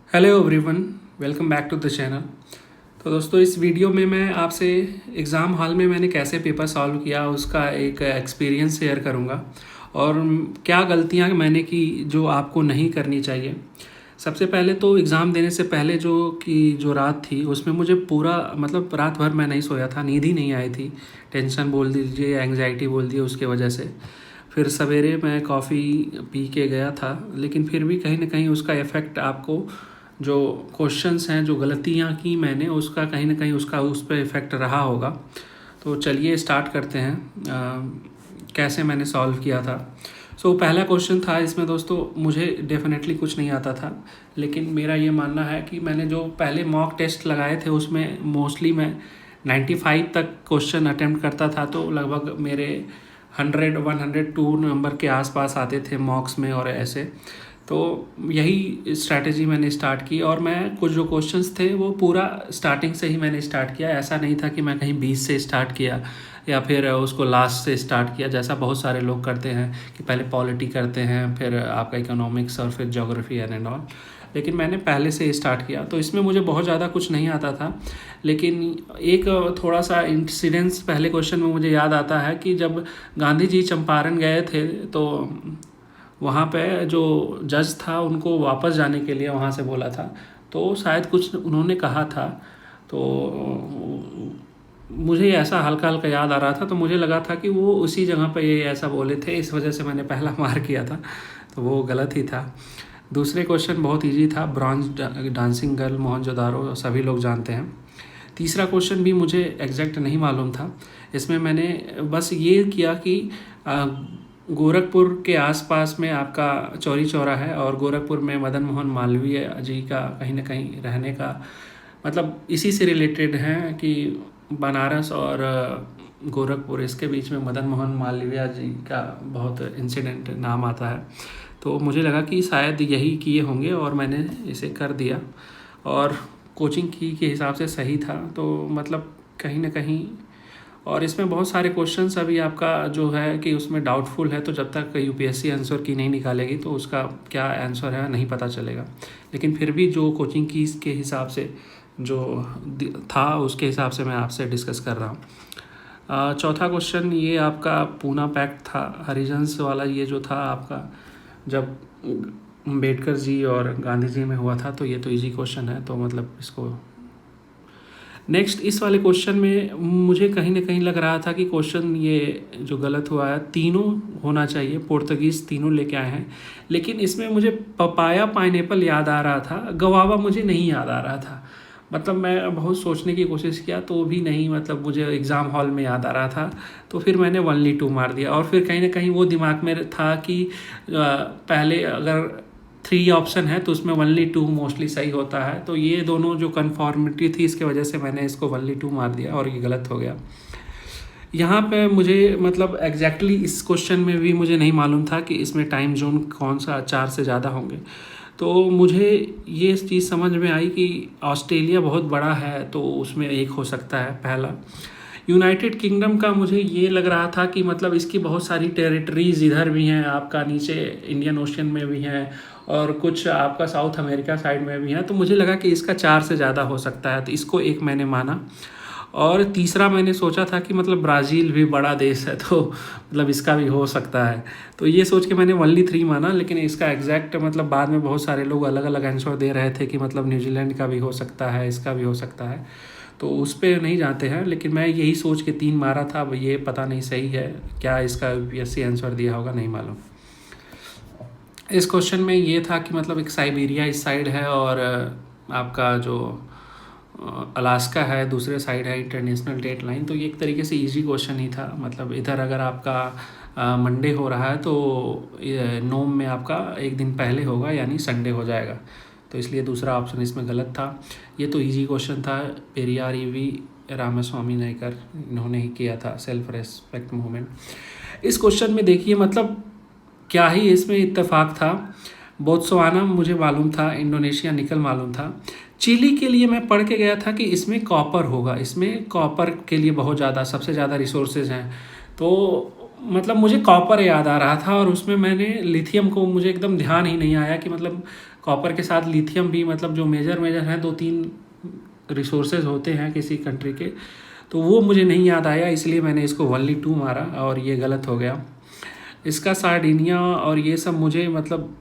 Hello everyone, welcome back to the channel. तो दोस्तों, इस वीडियो में मैं आपसे एग्ज़ाम हॉल में मैंने कैसे पेपर सॉल्व किया उसका एक एक्सपीरियंस शेयर करूंगा और क्या गलतियां मैंने की जो आपको नहीं करनी चाहिए। सबसे पहले तो एग्ज़ाम देने से पहले जो रात थी उसमें मुझे पूरा मतलब रात भर मैं नहीं सोया था, नींद ही नहीं आई थी। टेंशन बोल दीजिए, एंग्जाइटी बोल दिए, उसके वजह से फिर सवेरे मैं कॉफ़ी पी के गया था, लेकिन फिर भी कहीं ना कहीं उसका इफ़ेक्ट आपको जो क्वेश्चंस हैं, जो गलतियाँ की मैंने, उसका कहीं ना कहीं उसका उस पर इफ़ेक्ट रहा होगा। तो चलिए स्टार्ट करते हैं कैसे मैंने सॉल्व किया था। पहला क्वेश्चन था इसमें दोस्तों, मुझे डेफिनेटली कुछ नहीं आता था, लेकिन मेरा ये मानना है कि मैंने जो पहले मॉक टेस्ट लगाए थे उसमें मोस्टली मैं 95 तक क्वेश्चन अटेम्प्ट करता था, तो लगभग मेरे 100-102 नंबर के आसपास आते थे मॉक्स में और ऐसे। तो यही स्ट्रैटेजी मैंने स्टार्ट की और मैं कुछ जो क्वेश्चंस थे वो पूरा स्टार्टिंग से ही मैंने स्टार्ट किया। ऐसा नहीं था कि मैं कहीं 20 से स्टार्ट किया या फिर उसको लास्ट से स्टार्ट किया, जैसा बहुत सारे लोग करते हैं कि पहले पॉलिटी करते हैं, फिर आपका इकोनॉमिक्स और फिर ज्योग्राफी एंड ऑल। लेकिन मैंने पहले से स्टार्ट किया, तो इसमें मुझे बहुत ज़्यादा कुछ नहीं आता था। लेकिन एक थोड़ा सा इंसिडेंस पहले क्वेश्चन में मुझे याद आता है कि जब गांधी जी चंपारण गए थे, तो वहाँ पे जो जज था उनको वापस जाने के लिए वहाँ से बोला था, तो शायद कुछ उन्होंने कहा था। तो मुझे ऐसा हल्का हल्का याद आ रहा था, तो मुझे लगा था कि वो उसी जगह पे ये ऐसा बोले थे, इस वजह से मैंने पहला मार किया था, तो वो गलत ही था। दूसरे क्वेश्चन बहुत इजी था, ब्रॉन्ज डांसिंग गर्ल मोहनजोदारो सभी लोग जानते हैं। तीसरा क्वेश्चन भी मुझे एग्जैक्ट नहीं मालूम था। इसमें मैंने बस ये किया कि गोरखपुर के आसपास में आपका चौरी चौरा है और गोरखपुर में मदन मोहन मालवीय जी का कहीं ना कहीं रहने का मतलब इसी से रिलेटेड है कि बनारस और गोरखपुर, इसके बीच में मदन मोहन मालवीय जी का बहुत इंसिडेंट नाम आता है। तो मुझे लगा कि शायद यही किए होंगे और मैंने इसे कर दिया और कोचिंग की के हिसाब से सही था, तो मतलब कहीं ना कहीं। और इसमें बहुत सारे क्वेश्चंस अभी आपका जो है कि उसमें डाउटफुल है, तो जब तक यूपीएससी आंसर की नहीं निकालेगी तो उसका क्या आंसर है नहीं पता चलेगा। लेकिन फिर भी जो कोचिंग की के हिसाब से जो था उसके हिसाब से मैं आपसे डिस्कस कर रहा हूँ। चौथा क्वेश्चन ये आपका पूना पैक्ट था, हरिजन्स वाला, ये जो था आपका जब अम्बेडकर जी और गांधी जी में हुआ था, तो ये तो इजी क्वेश्चन है, तो मतलब इसको नेक्स्ट। इस वाले क्वेश्चन में मुझे कहीं ना कहीं लग रहा था कि क्वेश्चन ये जो गलत हुआ है, तीनों होना चाहिए, पुर्तगीज़ तीनों लेके आए हैं, लेकिन इसमें मुझे पपाया पाइनएप्पल याद आ रहा था, गवावा मुझे नहीं याद आ रहा था। मतलब मैं बहुत सोचने की कोशिश किया तो भी नहीं, मतलब मुझे एग्ज़ाम हॉल में याद आ रहा था, तो फिर मैंने 1-2 मार दिया। और फिर कहीं ना कहीं वो दिमाग में था कि पहले अगर 3 ऑप्शन है तो उसमें 1-2 मोस्टली सही होता है, तो ये दोनों जो कन्फॉर्मिटी थी इसके वजह से मैंने इसको 1-2 मार दिया और ये गलत हो गया। यहाँ पे मुझे मतलब एग्जैक्टली इस क्वेश्चन में भी मुझे नहीं मालूम था कि इसमें टाइम जोन कौन सा 4 से ज़्यादा होंगे। तो मुझे ये चीज़ समझ में आई कि ऑस्ट्रेलिया बहुत बड़ा है, तो उसमें एक हो सकता है पहला। यूनाइटेड किंगडम का मुझे ये लग रहा था कि मतलब इसकी बहुत सारी टेरिटरीज इधर भी हैं, आपका नीचे इंडियन ओशन में भी हैं और कुछ आपका साउथ अमेरिका साइड में भी हैं, तो मुझे लगा कि इसका 4 से ज़्यादा हो सकता है, तो इसको एक मैंने माना। और तीसरा मैंने सोचा था कि मतलब ब्राज़ील भी बड़ा देश है, तो मतलब इसका भी हो सकता है, तो ये सोच के मैंने 1-3 माना। लेकिन इसका एग्जैक्ट मतलब बाद में बहुत सारे लोग अलग अलग आंसर दे रहे थे कि मतलब न्यूजीलैंड का भी हो सकता है, इसका भी हो सकता है, तो उस पर नहीं जाते हैं। लेकिन मैं यही सोच के 3 मारा था, अब ये पता नहीं सही है क्या, इसका यूपीएससी आंसर दिया होगा नहीं मालूम। इस क्वेश्चन में ये था कि मतलब एक साइबेरिया इस साइड है और आपका जो अलास्का है दूसरे साइड है, इंटरनेशनल डेट लाइन। तो ये एक तरीके से इजी क्वेश्चन ही था, मतलब इधर अगर आपका मंडे हो रहा है तो नोम में आपका एक दिन पहले होगा, यानी संडे हो जाएगा, तो इसलिए दूसरा ऑप्शन इसमें गलत था। ये तो इजी क्वेश्चन था, पेरियार ईवी रामास्वामी नायकर इन्होंने ही किया था सेल्फ रेस्पेक्ट मूवमेंट। इस क्वेश्चन में देखिए मतलब क्या ही इसमें इत्तेफाक था। बोत्सवाना मुझे मालूम था, इंडोनेशिया निकल मालूम था। चिली के लिए मैं पढ़ के गया था कि इसमें कॉपर होगा, इसमें कॉपर के लिए बहुत ज़्यादा सबसे ज़्यादा रिसोर्सेज हैं, तो मतलब मुझे कॉपर याद आ रहा था और उसमें मैंने लिथियम को, मुझे एकदम ध्यान ही नहीं आया कि मतलब कॉपर के साथ लिथियम भी, मतलब जो मेजर हैं 2-3 रिसोर्सेज होते हैं किसी कंट्री के, तो वो मुझे नहीं याद आया, इसलिए मैंने इसको ओनली 2 मारा और ये गलत हो गया। इसका सार्डिनिया और ये सब मुझे मतलब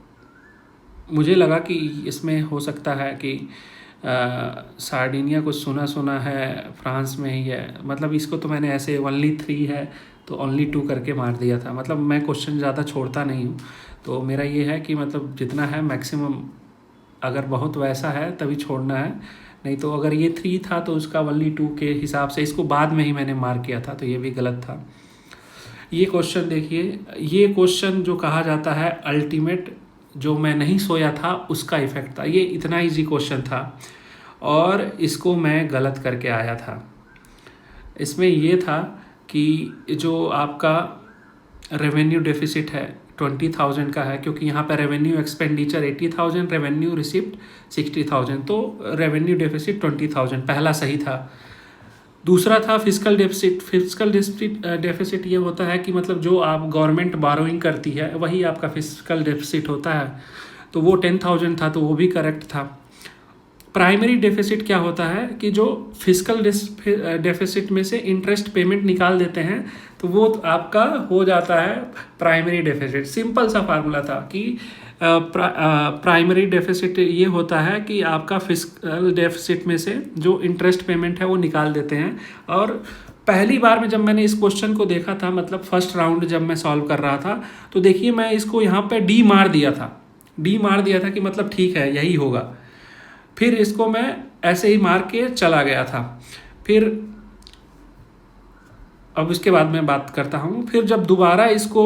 मुझे लगा कि इसमें हो सकता है कि सार्डिनिया कुछ सुना है, फ्रांस में ही है, मतलब इसको तो मैंने ऐसे ओनली 3 है तो ओनली 2 करके मार दिया था। मतलब मैं क्वेश्चन ज़्यादा छोड़ता नहीं हूँ, तो मेरा ये है कि मतलब जितना है मैक्सिमम, अगर बहुत वैसा है तभी छोड़ना है, नहीं तो अगर ये 3 था तो उसका ओनली 2 के हिसाब से इसको बाद में ही मैंने मार किया था, तो ये भी गलत था। ये क्वेश्चन देखिए, ये क्वेश्चन जो कहा जाता है अल्टीमेट, जो मैं नहीं सोया था उसका इफेक्ट था, ये इतना इजी क्वेश्चन था और इसको मैं गलत करके आया था। इसमें ये था कि जो आपका रेवेन्यू डेफिसिट है 20,000 का है, क्योंकि यहाँ पे रेवेन्यू एक्सपेंडिचर 80,000, रेवेन्यू रिसिप्ट 60,000, तो रेवेन्यू डेफिसिट 20,000 पहला सही था। दूसरा था फिस्कल डेफिसिट। फिस्कल डेफिसिट ये होता है कि मतलब जो आप गवर्नमेंट बारोइंग करती है वही आपका फिस्कल डेफिसिट होता है, तो वो 10,000 था, तो वो भी करेक्ट था। प्राइमरी डेफिसिट क्या होता है कि जो फिस्कल डेफिसिट में से इंटरेस्ट पेमेंट निकाल देते हैं, तो वो आपका हो जाता है प्राइमरी डेफिसिट। सिंपल सा फार्मूला था कि प्राइमरी डेफिसिट ये होता है कि आपका फिस्कल डेफिसिट में से जो इंटरेस्ट पेमेंट है वो निकाल देते हैं। और पहली बार में जब मैंने इस क्वेश्चन को देखा था, मतलब फर्स्ट राउंड जब मैं सॉल्व कर रहा था, तो देखिए मैं इसको यहाँ पे डी मार दिया था कि मतलब ठीक है यही होगा। फिर इसको मैं ऐसे ही मार के चला गया था। फिर अब इसके बाद मैं बात करता हूँ, फिर जब दोबारा इसको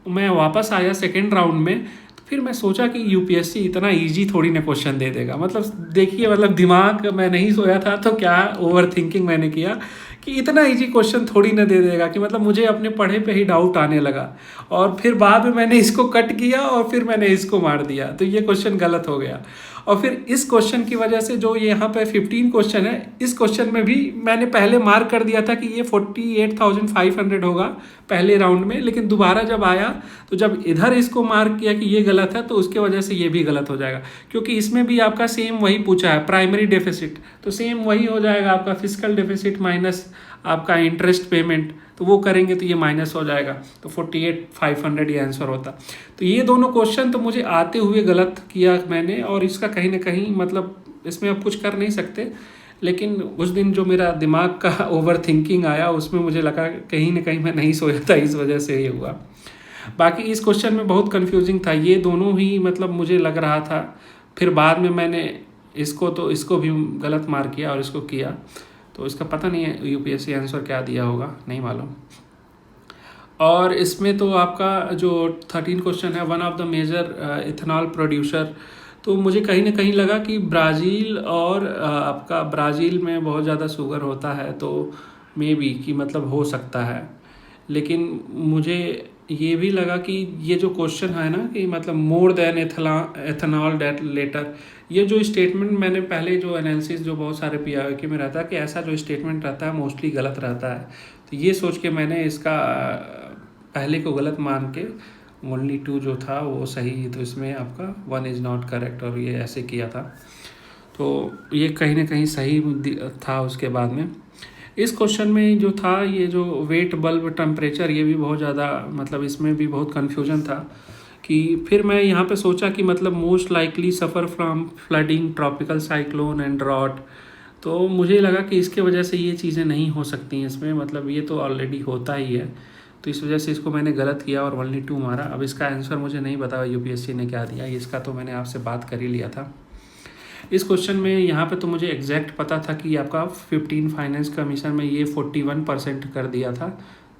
मैं वापस आया सेकेंड राउंड में, तो फिर मैं सोचा कि यूपीएससी इतना इजी थोड़ी ना क्वेश्चन दे देगा। मतलब देखिए, मतलब दिमाग मैं नहीं सोया था तो क्या ओवर थिंकिंग मैंने किया कि इतना इजी क्वेश्चन थोड़ी ना दे देगा, कि मतलब मुझे अपने पढ़े पे ही डाउट आने लगा। और फिर बाद में मैंने इसको कट किया और फिर मैंने इसको मार दिया, तो ये क्वेश्चन गलत हो गया। और फिर इस क्वेश्चन की वजह से जो यहाँ पे 15 क्वेश्चन है, इस क्वेश्चन में भी मैंने पहले मार्क कर दिया था कि ये 48,500 होगा पहले राउंड में, लेकिन दोबारा जब आया तो जब इधर इसको मार्क किया कि ये गलत है, तो उसके वजह से ये भी गलत हो जाएगा, क्योंकि इसमें भी आपका सेम वही पूछा है प्राइमरी डेफिसिट, तो सेम वही हो जाएगा आपका फिस्कल डेफिसिट माइनस आपका इंटरेस्ट पेमेंट, तो वो करेंगे तो ये माइनस हो जाएगा, तो 48,500 ये आंसर होता। तो ये दोनों क्वेश्चन तो मुझे आते हुए गलत किया मैंने, और इसका कहीं ना कहीं मतलब इसमें अब कुछ कर नहीं सकते, लेकिन उस दिन जो मेरा दिमाग का ओवर थिंकिंग आया उसमें मुझे लगा कहीं ना कहीं मैं नहीं सोया था, इस वजह से ये हुआ। बाकी इस क्वेश्चन में बहुत कन्फ्यूजिंग था, ये दोनों ही मतलब मुझे लग रहा था। फिर बाद में मैंने इसको भी गलत मार किया और इसको किया, तो इसका पता नहीं है यूपीएससी आंसर क्या दिया होगा, नहीं मालूम। और इसमें तो आपका जो 13 क्वेश्चन है, one of the major ethanol producer, तो मुझे कहीं ना कहीं लगा कि ब्राज़ील, और आपका ब्राज़ील में बहुत ज़्यादा शुगर होता है, तो मे बी कि मतलब हो सकता है। लेकिन मुझे ये भी लगा कि ये जो क्वेश्चन है ना कि मतलब more than ethanol date later, ये जो स्टेटमेंट मैंने पहले जो एनालिसिस जो बहुत सारे पीआईक्यू में रहता है कि ऐसा जो स्टेटमेंट रहता है मोस्टली गलत रहता है, तो ये सोच के मैंने इसका पहले को गलत मान के ओनली 2 जो था वो सही, तो इसमें आपका 1 इज़ नॉट करेक्ट, और ये ऐसे किया था, तो ये कहीं ना कहीं सही था। उसके बाद में इस क्वेश्चन में जो था, ये जो वेट बल्ब टेम्परेचर, ये भी बहुत ज़्यादा मतलब इसमें भी बहुत कन्फ्यूजन था। कि फिर मैं यहाँ पे सोचा कि मतलब most likely suffer from flooding, tropical cyclone and drought, तो मुझे लगा कि इसके वजह से ये चीज़ें नहीं हो सकती हैं इसमें, मतलब ये तो ऑलरेडी होता ही है, तो इस वजह से इसको मैंने गलत किया और ओनली 2 मारा। अब इसका आंसर मुझे नहीं पता यूपीएससी ने क्या दिया, इसका तो मैंने आपसे बात कर ही लिया था। इस क्वेश्चन में यहाँ पे तो मुझे एग्जैक्ट पता था कि आपका 15 फाइनेंस कमीशन में ये 41% कर दिया था,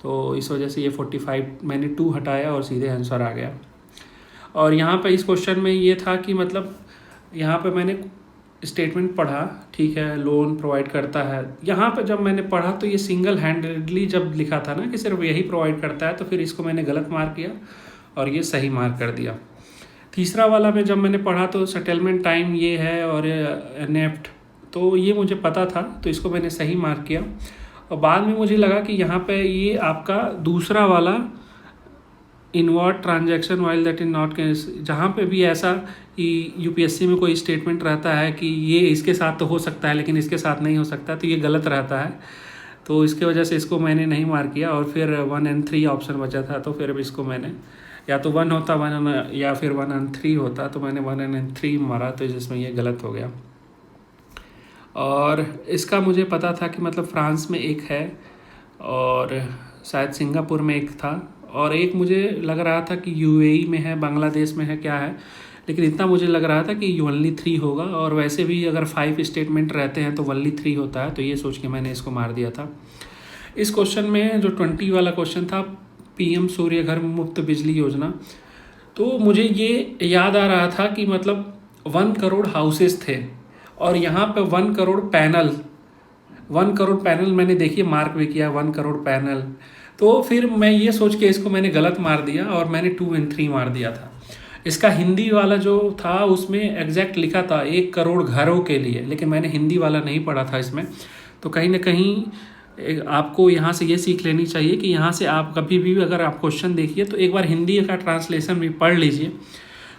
तो इस वजह से ये 45 मैंने 2 हटाया और सीधे आंसर आ गया। और यहाँ पे इस क्वेश्चन में ये था कि मतलब यहाँ पे मैंने स्टेटमेंट पढ़ा, ठीक है, लोन प्रोवाइड करता है, यहाँ पे जब मैंने पढ़ा तो ये सिंगल हैंडेडली जब लिखा था ना कि सिर्फ यही प्रोवाइड करता है, तो फिर इसको मैंने गलत मार्क किया और ये सही मार्क कर दिया। तीसरा वाला में जब मैंने पढ़ा तो सेटलमेंट टाइम ये है और नेफ्ट, तो ये मुझे पता था, तो इसको मैंने सही मार्क किया। और बाद में मुझे लगा कि यहाँ पे ये आपका दूसरा वाला in what transaction while that in not case, जहाँ पे भी ऐसा कि यूपीएससी में कोई स्टेटमेंट रहता है कि ये इसके साथ तो हो सकता है लेकिन इसके साथ नहीं हो सकता, तो ये गलत रहता है। तो इसके वजह से इसको मैंने नहीं मार्क किया, और फिर 1 and 3 ऑप्शन बचा था, तो फिर इसको मैंने या तो 1 होता 1 या फिर 1 and 3 होता, तो मैंने 1 and 3 मारा, तो जिसमें ये गलत हो गया। और इसका मुझे पता था कि मतलब फ्रांस में एक है और शायद सिंगापुर में एक था, और एक मुझे लग रहा था कि यूएई में है, बांग्लादेश में है, क्या है, लेकिन इतना मुझे लग रहा था कि ओनली 3 होगा। और वैसे भी अगर 5 स्टेटमेंट रहते हैं तो ओनली 3 होता है, तो ये सोच के मैंने इसको मार दिया था। इस क्वेश्चन में जो 20 वाला क्वेश्चन था, पीएम सूर्य घर मुफ्त बिजली योजना, तो मुझे ये याद आ रहा था कि मतलब 1 करोड़ हाउसेस थे और यहाँ पे 1 करोड़ पैनल, 1 करोड़ पैनल मैंने देखिए मार्क भी किया 1 करोड़ पैनल। तो फिर मैं ये सोच के इसको मैंने गलत मार दिया और मैंने 2 and 3 मार दिया था। इसका हिंदी वाला जो था उसमें एग्जैक्ट लिखा था 1 करोड़ घरों के लिए, लेकिन मैंने हिंदी वाला नहीं पढ़ा था इसमें। तो कहीं ना कहीं आपको यहाँ से ये सीख लेनी चाहिए कि यहाँ से आप कभी भी अगर आप क्वेश्चन देखिए तो एक बार हिंदी का ट्रांसलेशन भी पढ़ लीजिए,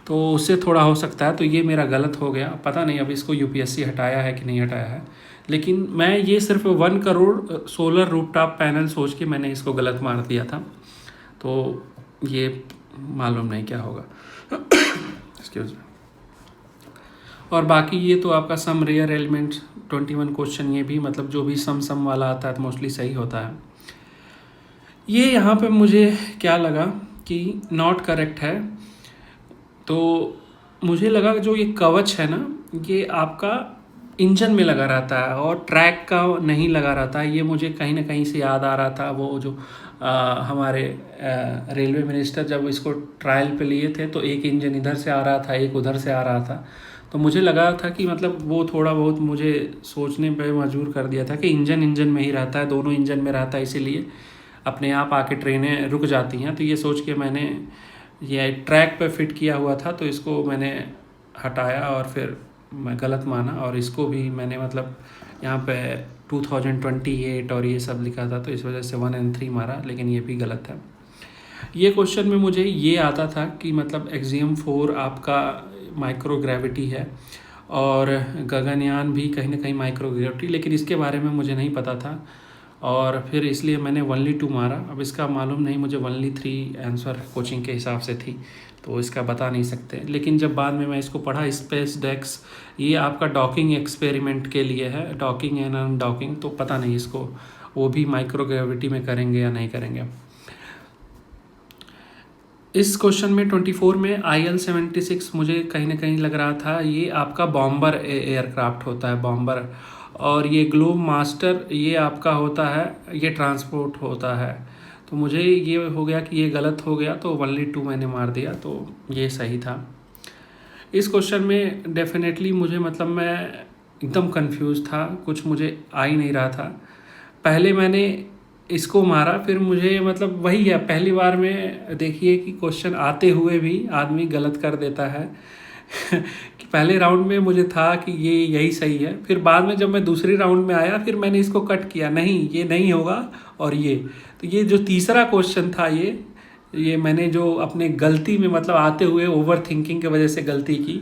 तो उससे थोड़ा हो सकता है। तो ये मेरा गलत हो गया, पता नहीं अब इसको यूपीएससी हटाया है कि नहीं हटाया है, लेकिन मैं ये सिर्फ 1 करोड़ सोलर रूफटॉप पैनल सोच के मैंने इसको गलत मार दिया था। तो ये मालूम नहीं क्या होगा। Excuse me. और बाकी ये तो आपका सम रेयर एलिमेंट 21 क्वेश्चन, ये भी मतलब जो भी सम वाला आता है तो मोस्टली सही होता है। ये यहाँ पे मुझे क्या लगा कि नॉट करेक्ट है, तो मुझे लगा जो ये कवच है ना, ये आपका इंजन में लगा रहता है और ट्रैक का नहीं लगा रहता है। ये मुझे कहीं ना कहीं से याद आ रहा था, वो जो हमारे रेलवे मिनिस्टर जब इसको ट्रायल पे लिए थे तो एक इंजन इधर से आ रहा था, एक उधर से आ रहा था, तो मुझे लगा था कि मतलब वो थोड़ा बहुत मुझे सोचने पे मजबूर कर दिया था कि इंजन में ही रहता है, दोनों इंजन में रहता है, इसीलिए अपने आप आके ट्रेनें रुक जाती हैं। तो ये सोच के मैंने ये ट्रैक पे फिट किया हुआ था, तो इसको मैंने हटाया और फिर मैं गलत माना, और इसको भी मैंने मतलब यहाँ पे 2028 और ये सब लिखा था, तो इस वजह से 1 and 3 मारा, लेकिन ये भी गलत है। ये क्वेश्चन में मुझे ये आता था कि मतलब एक्सियम 4 आपका माइक्रोग्रेविटी है और गगनयान भी कहीं ना कहीं माइक्रोग्रेविटी, लेकिन इसके बारे में मुझे नहीं पता था और फिर इसलिए मैंने ओनली 2 मारा। अब इसका मालूम नहीं, मुझे ओनली 3 आंसर कोचिंग के हिसाब से थी, तो इसका बता नहीं सकते। लेकिन जब बाद में मैं इसको पढ़ा, स्पेस डेक्स ये आपका डॉकिंग एक्सपेरिमेंट के लिए है, डॉकिंग एंड अनडॉकिंग, तो पता नहीं इसको वो भी माइक्रोग्रेविटी में करेंगे या नहीं करेंगे। इस क्वेश्चन में 24 में IL-76 मुझे कहीं ना कहीं लग रहा था ये आपका बॉम्बर एयरक्राफ्ट होता है, बॉम्बर, और ये ग्लोब मास्टर ये आपका होता है, ये ट्रांसपोर्ट होता है। तो मुझे ये हो गया कि ये गलत हो गया, तो ओनली 2 मैंने मार दिया, तो ये सही था। इस क्वेश्चन में डेफिनेटली मुझे मतलब मैं एकदम कंफ्यूज था, कुछ मुझे आ ही नहीं रहा था। पहले मैंने इसको मारा, फिर मुझे मतलब वही है, पहली बार में देखिए कि क्वेश्चन आते हुए भी आदमी गलत कर देता है कि पहले राउंड में मुझे था कि ये यही सही है, फिर बाद में जब मैं दूसरी राउंड में आया फिर मैंने इसको कट किया, नहीं ये नहीं होगा, और तो ये जो तीसरा क्वेश्चन था ये मैंने जो अपने गलती में मतलब आते हुए ओवर थिंकिंग की वजह से गलती की,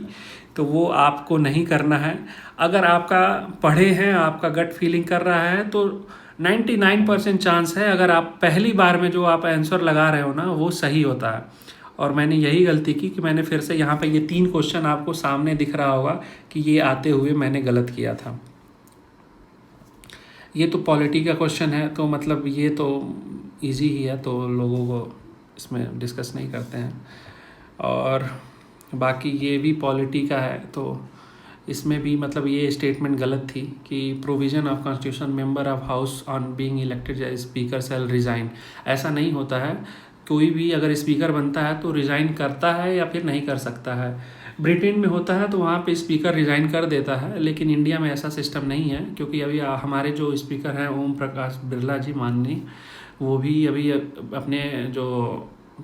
तो वो आपको नहीं करना है। अगर आपका पढ़े हैं, आपका गट फीलिंग कर रहा है, तो 99% चांस है अगर आप पहली बार में जो आप आंसर लगा रहे हो ना वो सही होता है। और मैंने यही गलती की कि मैंने फिर से यहाँ पे ये 3 क्वेश्चन आपको सामने दिख रहा होगा कि ये आते हुए मैंने गलत किया था। ये तो पॉलिटी का क्वेश्चन है, तो मतलब ये तो इजी ही है, तो लोगों को इसमें डिस्कस नहीं करते हैं। और बाकी ये भी पॉलिटी का है, तो इसमें भी मतलब ये स्टेटमेंट गलत थी कि provision of constitution member of house on being elected as speaker shall resign. ऐसा नहीं होता है, कोई भी अगर स्पीकर बनता है तो रिज़ाइन करता है या फिर नहीं कर सकता है। ब्रिटेन में होता है तो वहाँ पे स्पीकर रिज़ाइन कर देता है, लेकिन इंडिया में ऐसा सिस्टम नहीं है, क्योंकि अभी हमारे जो स्पीकर हैं ओम प्रकाश बिरला जी माननीय, वो भी अभी अपने जो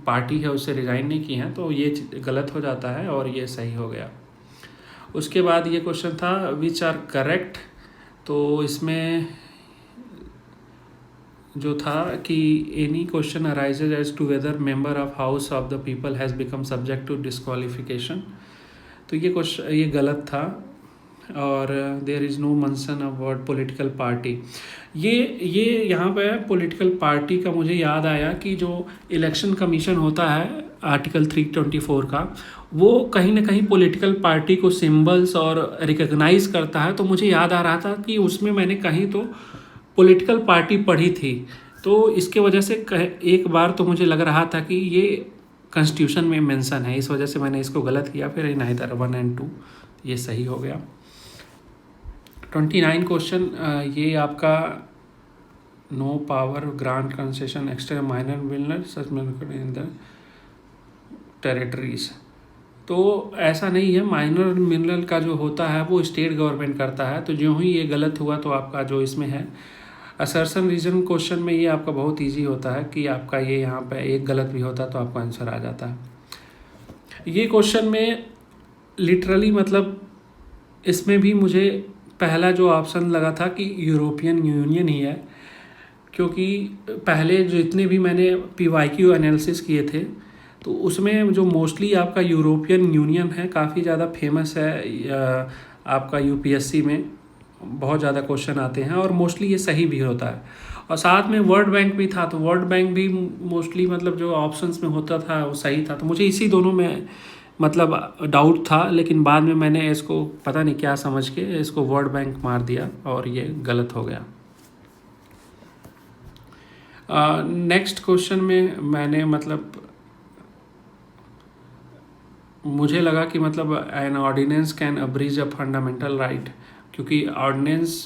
पार्टी है उससे रिज़ाइन नहीं किए हैं, तो ये गलत हो जाता है और ये सही हो गया। उसके बाद ये क्वेश्चन था विच आर करेक्ट, तो इसमें जो था कि any question arises as to whether member of house of the people has become subject to disqualification, तो ये क्वेश्चन ये गलत था। और there is no mention of word political party, ये यहाँ पे पॉलिटिकल पार्टी का मुझे याद आया कि जो इलेक्शन कमीशन होता है आर्टिकल 324 का, वो कहीं ना कहीं पॉलिटिकल पार्टी को सिंबल्स और रिकग्नाइज करता है। तो मुझे याद आ रहा था कि उसमें मैंने कहीं तो पॉलिटिकल पार्टी पढ़ी थी, तो इसके वजह से एक बार तो मुझे लग रहा था कि ये कॉन्स्टिट्यूशन में मेंशन है, इस वजह से मैंने इसको गलत किया। फिर नाइदर 1 और 2 ये सही हो गया। 29 क्वेश्चन, ये आपका no power grant concession extra minor mineral such in the territories, तो ऐसा नहीं है। माइनर मिनरल का जो होता है वो स्टेट गवर्नमेंट करता है। तो जो ही ये गलत हुआ तो आपका जो इसमें है असर्शन रीजन क्वेश्चन में ये आपका बहुत इजी होता है कि आपका ये यहाँ पे एक गलत भी होता है तो आपका आंसर आ जाता है। ये क्वेश्चन में लिटरली मतलब इसमें भी मुझे पहला जो ऑप्शन लगा था कि यूरोपियन यूनियन ही है, क्योंकि पहले जितने भी मैंने PYQ एनालिसिस किए थे तो उसमें जो मोस्टली आपका यूरोपियन यूनियन है काफ़ी ज़्यादा फेमस है। आपका UPSC में बहुत ज़्यादा क्वेश्चन आते हैं और मोस्टली ये सही भी होता है। और साथ में वर्ल्ड बैंक भी था, तो वर्ल्ड बैंक भी मोस्टली मतलब जो ऑप्शंस में होता था वो सही था। तो मुझे इसी दोनों में मतलब डाउट था, लेकिन बाद में मैंने इसको पता नहीं क्या समझ के इसको वर्ल्ड बैंक मार दिया और ये गलत हो गया। नेक्स्ट क्वेश्चन में मैंने मतलब मुझे लगा कि मतलब an ordinance can abridge a fundamental right, क्योंकि ऑर्डिनेंस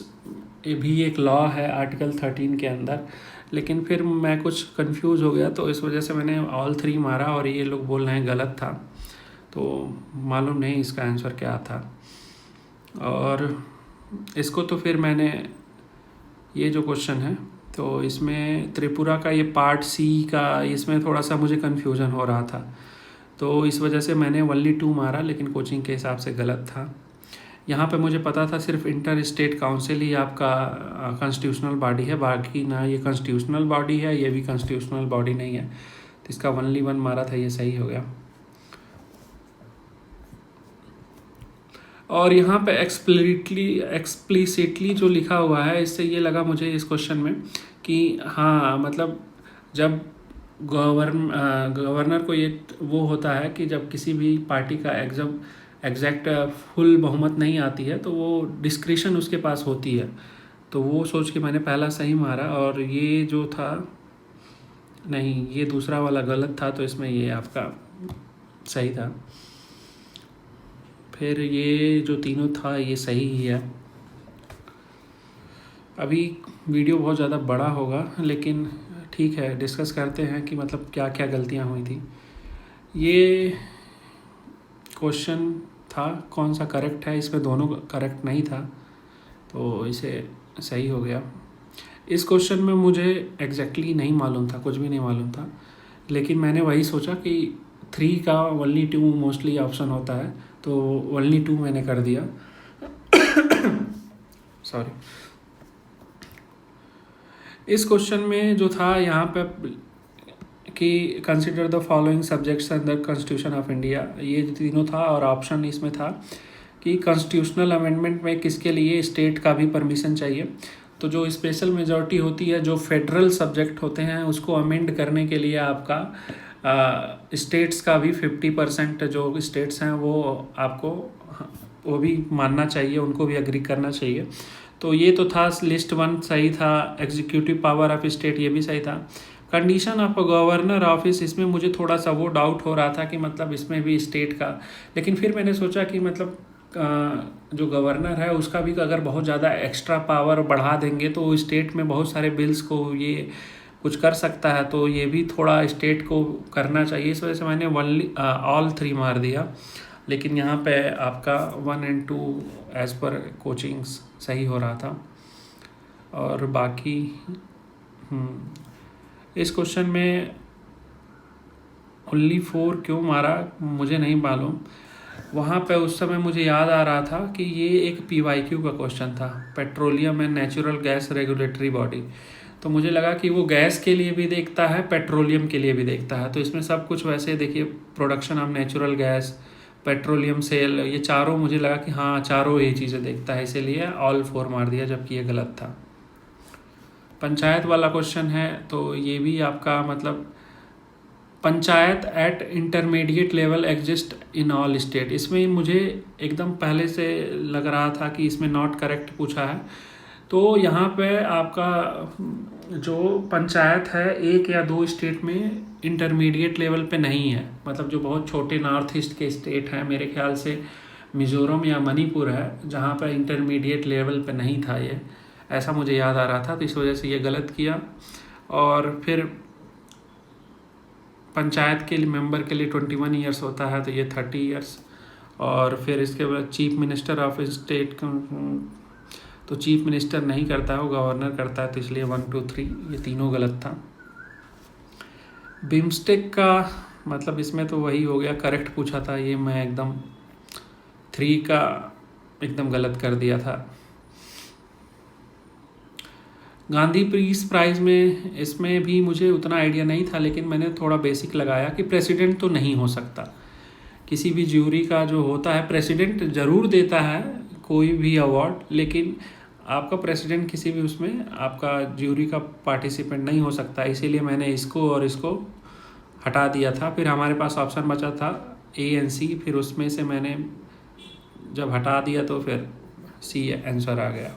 भी एक लॉ है आर्टिकल 13 के अंदर, लेकिन फिर मैं कुछ कंफ्यूज हो गया तो इस वजह से मैंने ऑल 3 मारा और ये लोग बोल रहे हैं गलत था, तो मालूम नहीं इसका आंसर क्या था। और इसको तो फिर मैंने ये जो क्वेश्चन है तो इसमें त्रिपुरा का ये पार्ट C का इसमें थोड़ा सा मुझे कन्फ्यूज़न हो रहा था, तो इस वजह से मैंने ओनली 2 मारा, लेकिन कोचिंग के हिसाब से गलत था। यहाँ पे मुझे पता था सिर्फ इंटर स्टेट काउंसिल ही आपका कॉन्स्टिट्यूशनल बॉडी है, बाकी ना ये कॉन्स्टिट्यूशनल बॉडी है, ये भी कॉन्स्टिट्यूशनल बॉडी नहीं है, तो इसका ओनली 1 मारा था, ये सही हो गया। और यहाँ पे एक्सप्लिसिटली जो लिखा हुआ है इससे ये लगा मुझे इस क्वेश्चन में कि हाँ मतलब जब गवर्नर को ये वो होता है कि जब किसी भी पार्टी का एग्जैक्ट फुल बहुमत नहीं आती है तो वो डिस्क्रिशन उसके पास होती है, तो वो सोच के मैंने पहला सही मारा। और ये जो था नहीं, ये दूसरा वाला गलत था, तो इसमें ये आपका सही था। फिर ये जो तीनों था ये सही ही है। अभी वीडियो बहुत ज़्यादा बड़ा होगा, लेकिन ठीक है डिस्कस करते हैं कि मतलब क्या क्या गलतियाँ हुई थी। ये क्वेश्चन था कौन सा करेक्ट है, इसमें दोनों करेक्ट नहीं था, तो इसे सही हो गया। इस क्वेश्चन में मुझे एग्जैक्टली नहीं मालूम था, कुछ भी नहीं मालूम था, लेकिन मैंने वही सोचा कि 3 का ओनली 2 मोस्टली ऑप्शन होता है, तो ओनली 2 मैंने कर दिया। सॉरी। इस क्वेश्चन में जो था यहाँ पे कि consider the following subjects under constitution of India, ये तीनों था और ऑप्शन इसमें था कि कॉन्स्टिट्यूशनल अमेंडमेंट में किसके लिए स्टेट का भी परमिशन चाहिए। तो जो स्पेशल मेजॉरिटी होती है, जो फेडरल सब्जेक्ट होते हैं, उसको अमेंड करने के लिए आपका स्टेट्स का भी 50% जो स्टेट्स हैं वो आपको वो भी मानना चाहिए, उनको भी एग्री करना चाहिए। तो ये तो था लिस्ट 1 सही था। एग्जीक्यूटिव पावर ऑफ स्टेट ये भी सही था। कंडीशन ऑफ गवर्नर ऑफिस, इसमें मुझे थोड़ा सा वो डाउट हो रहा था कि मतलब इसमें भी स्टेट का, लेकिन फिर मैंने सोचा कि मतलब जो गवर्नर है उसका भी अगर बहुत ज़्यादा एक्स्ट्रा पावर बढ़ा देंगे तो स्टेट में बहुत सारे बिल्स को ये कुछ कर सकता है, तो ये भी थोड़ा स्टेट को करना चाहिए। इस वजह से मैंने ऑल 3 मार दिया, लेकिन यहाँ पे आपका 1 और 2 एज़ पर कोचिंग्स सही हो रहा था। और बाकी इस क्वेश्चन में ओनली 4 क्यों मारा मुझे नहीं मालूम। वहाँ पे उस समय मुझे याद आ रहा था कि ये एक PYQ का क्वेश्चन था, petroleum and natural gas regulatory body. तो मुझे लगा कि वो गैस के लिए भी देखता है, पेट्रोलियम के लिए भी देखता है। तो इसमें सब कुछ वैसे देखिए, production of natural gas, petroleum sale, ये चारों मुझे लगा कि हाँ चारों ये चीज़ें देखता है, इसीलिए ऑल 4 मार दिया, जबकि ये गलत था। पंचायत वाला क्वेश्चन है तो ये भी आपका मतलब panchayat eight intermediate level exist in all state, इसमें मुझे एकदम पहले से लग रहा था कि इसमें नॉट करेक्ट पूछा है। तो यहाँ पे आपका जो पंचायत है एक या दो स्टेट में इंटरमीडिएट लेवल पे नहीं है, मतलब जो बहुत छोटे नॉर्थ ईस्ट के स्टेट हैं, मेरे ख्याल से मिज़ोरम या मणिपुर है, जहाँ पर इंटरमीडिएट लेवल पे नहीं था ये, ऐसा मुझे याद आ रहा था। तो इस वजह से ये गलत किया। और फिर पंचायत के लिए मेंबर के लिए 21 ईयर्स होता है, तो ये 30 ईयर्स। और फिर इसके बाद चीफ मिनिस्टर ऑफ स्टेट, तो चीफ मिनिस्टर नहीं करता है, वो गवर्नर करता है, तो इसलिए 1 2 3 ये तीनों गलत था। बिम्स्टेक का मतलब इसमें तो वही हो गया, करेक्ट पूछा था, ये मैं एकदम 3 का एकदम गलत कर दिया था। गांधी पीस प्राइज़ में इसमें भी मुझे उतना आइडिया नहीं था, लेकिन मैंने थोड़ा बेसिक लगाया कि प्रेसिडेंट तो नहीं हो सकता। किसी भी ज्यूरी का जो होता है, प्रेसिडेंट ज़रूर देता है कोई भी अवार्ड, लेकिन आपका प्रेसिडेंट किसी भी उसमें आपका ज्यूरी का पार्टिसिपेंट नहीं हो सकता। इसीलिए मैंने इसको और इसको हटा दिया था। फिर हमारे पास ऑप्शन बचा था ए एंड सी, फिर उसमें से मैंने जब हटा दिया तो फिर सी आंसर आ गया।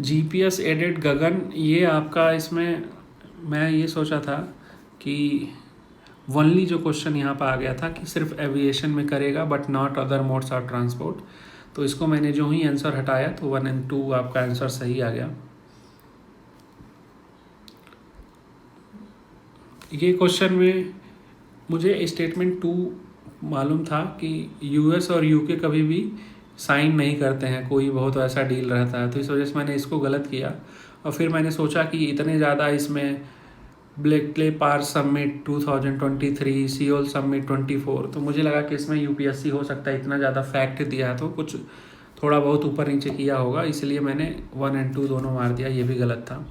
जीपीएस एडेड गगन, ये आपका इसमें मैं ये सोचा था कि वनली जो क्वेश्चन यहाँ पर आ गया था कि सिर्फ एविएशन में करेगा but not other modes of transport, तो इसको मैंने जो ही आंसर हटाया तो 1 और 2 आपका आंसर सही आ गया। ये क्वेश्चन में मुझे स्टेटमेंट 2 मालूम था कि यूएस और यूके कभी भी साइन नहीं करते हैं, कोई बहुत ऐसा डील रहता है, तो इस वजह से मैंने इसको गलत किया। और फिर मैंने सोचा कि इतने ज़्यादा इसमें ब्लेकले पार समिट 2023, सियोल समिट 24, तो मुझे लगा कि इसमें यूपीएससी हो सकता है, इतना ज़्यादा फैक्ट दिया है तो कुछ थोड़ा बहुत ऊपर नीचे किया होगा, इसलिए मैंने 1 और 2 दोनों मार दिया, ये भी गलत था।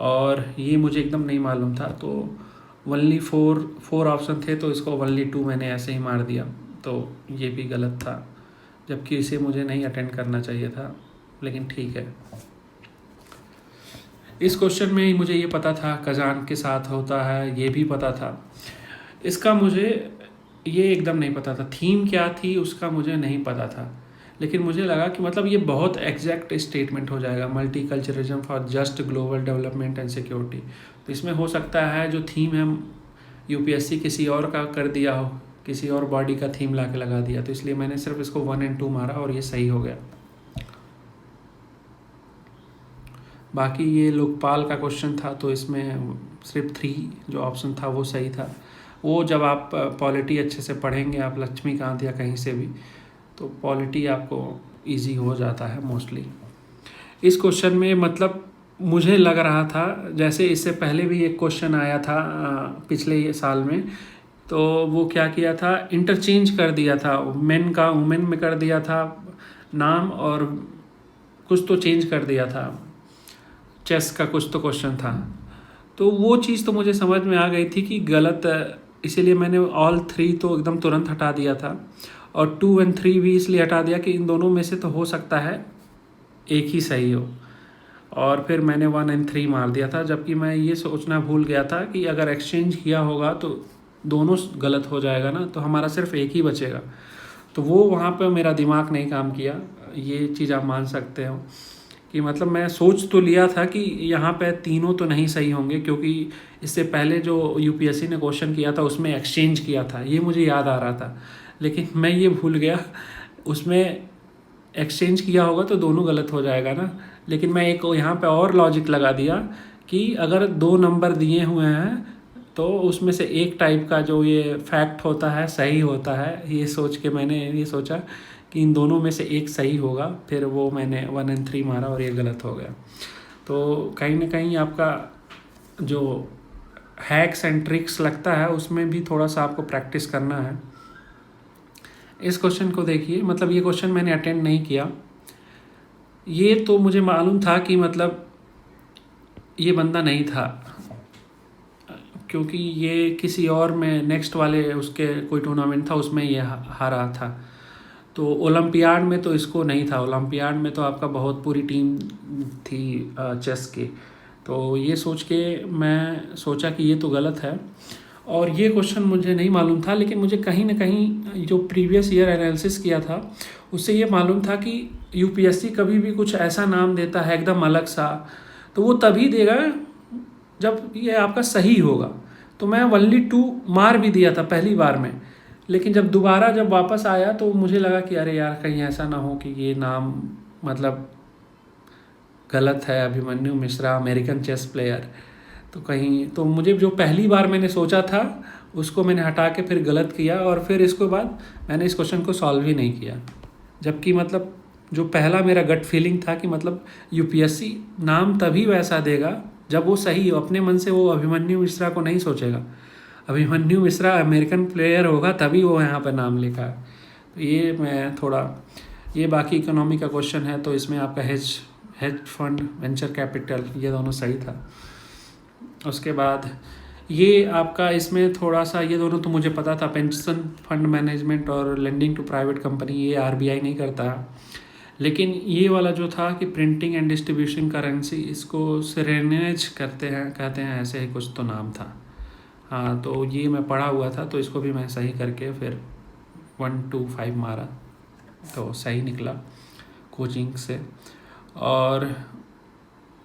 और ये मुझे एकदम नहीं मालूम था, तो वनली 4 ऑप्शन थे, तो इसको वनली 2 मैंने ऐसे ही मार दिया, तो ये भी गलत था, जबकि इसे मुझे नहीं अटेंड करना चाहिए था, लेकिन ठीक है। इस क्वेश्चन में ही मुझे ये पता था कजान के साथ होता है, ये भी पता था। इसका मुझे ये एकदम नहीं पता था, थीम क्या थी उसका मुझे नहीं पता था, लेकिन मुझे लगा कि मतलब ये बहुत एग्जैक्ट स्टेटमेंट हो जाएगा, multiculturalism for just global development and security. तो इसमें हो सकता है जो थीम है यूपीएससी किसी और का कर दिया हो, किसी और बॉडी का थीम ला के लगा दिया, तो इसलिए मैंने सिर्फ इसको 1 और 2 मारा और ये सही हो गया। बाकी ये लोकपाल का क्वेश्चन था, तो इसमें सिर्फ 3 जो ऑप्शन था वो सही था। वो जब आप पॉलिटी अच्छे से पढ़ेंगे, आप लक्ष्मीकांत या कहीं से भी, तो पॉलिटी आपको इजी हो जाता है मोस्टली। इस क्वेश्चन में मतलब मुझे लग रहा था जैसे इससे पहले भी एक क्वेश्चन आया था पिछले साल में, तो वो क्या किया था, इंटरचेंज कर दिया था, मेन का वुमेन में कर दिया था नाम, और कुछ तो चेंज कर दिया था, चेस का कुछ तो क्वेश्चन था। तो वो चीज़ तो मुझे समझ में आ गई थी कि गलत, इसीलिए मैंने ऑल 3 तो एकदम तुरंत हटा दिया था, और 2 और 3 भी इसलिए हटा दिया कि इन दोनों में से तो हो सकता है एक ही सही हो। और फिर मैंने 1 और 3 मार दिया था, जबकि मैं ये सोचना भूल गया था कि अगर एक्सचेंज किया होगा तो दोनों गलत हो जाएगा ना, तो हमारा सिर्फ एक ही बचेगा। तो वो वहाँ पे मेरा दिमाग नहीं काम किया, ये चीज़ आप मान सकते हो कि मतलब मैं सोच तो लिया था कि यहाँ पे तीनों तो नहीं सही होंगे, क्योंकि इससे पहले जो यूपीएससी ने क्वेश्चन किया था उसमें एक्सचेंज किया था, ये मुझे याद आ रहा था, लेकिन मैं ये भूल गया उसमें एक्सचेंज किया होगा तो दोनों गलत हो जाएगा ना। लेकिन मैं एक यहाँ पे और लॉजिक लगा दिया कि अगर 2 नंबर दिए हुए हैं तो उसमें से एक टाइप का जो ये फैक्ट होता है सही होता है, ये सोच के मैंने ये सोचा कि इन दोनों में से एक सही होगा, फिर वो मैंने 1 और 3 मारा और ये गलत हो गया। तो कहीं ना कहीं आपका जो हैक्स एंड ट्रिक्स लगता है उसमें भी थोड़ा सा आपको प्रैक्टिस करना है। इस क्वेश्चन को देखिए, मतलब ये क्वेश्चन मैंने अटेंड नहीं किया, ये तो मुझे मालूम था कि मतलब ये बंदा नहीं था, क्योंकि ये किसी और में नेक्स्ट वाले उसके कोई टूर्नामेंट था उसमें ये हारा था। तो ओलंपियाड में तो इसको नहीं था, ओलंपियाड में तो आपका बहुत पूरी टीम थी चेस की। तो ये सोच के मैं सोचा कि ये तो गलत है, और ये क्वेश्चन मुझे नहीं मालूम था, लेकिन मुझे कहीं ना कहीं जो प्रीवियस ईयर एनालिसिस किया था उससे ये मालूम था कि यूपीएससी कभी भी कुछ ऐसा नाम देता है एकदम अलग सा, तो वो तभी देगा जब ये आपका सही होगा। तो मैं वनली 2 मार भी दिया था पहली बार में, लेकिन जब वापस आया तो मुझे लगा कि अरे यार कहीं ऐसा ना हो कि ये नाम मतलब गलत है, Abhimanyu Mishra American chess player. तो कहीं तो मुझे जो पहली बार मैंने सोचा था उसको मैंने हटा के फिर गलत किया, और फिर इसके बाद मैंने इस क्वेश्चन को सॉल्व ही नहीं किया। जबकि मतलब जो पहला मेरा गट फीलिंग था कि मतलब यूपीएससी नाम तभी वैसा देगा जब वो सही हो, अपने मन से वो अभिमन्यु मिश्रा को नहीं सोचेगा। अभिमन्यु मिश्रा अमेरिकन प्लेयर होगा तभी वो यहाँ पर नाम लिखा है। तो ये मैं थोड़ा, ये बाकी इकोनॉमी का क्वेश्चन है तो इसमें आपका हेज फंड, वेंचर कैपिटल, ये दोनों सही था। उसके बाद ये आपका इसमें थोड़ा सा, ये दोनों तो मुझे पता था, पेंशन फंड मैनेजमेंट और लेंडिंग टू प्राइवेट कंपनी, ये आरबीआई नहीं करता। लेकिन ये वाला जो था कि प्रिंटिंग एंड डिस्ट्रीब्यूशन करेंसी, इसको सिरेनेज कहते हैं ऐसे ही कुछ तो नाम था। हाँ, तो ये मैं पढ़ा हुआ था, तो इसको भी मैं सही करके फिर 1 2 5 मारा तो सही निकला कोचिंग से। और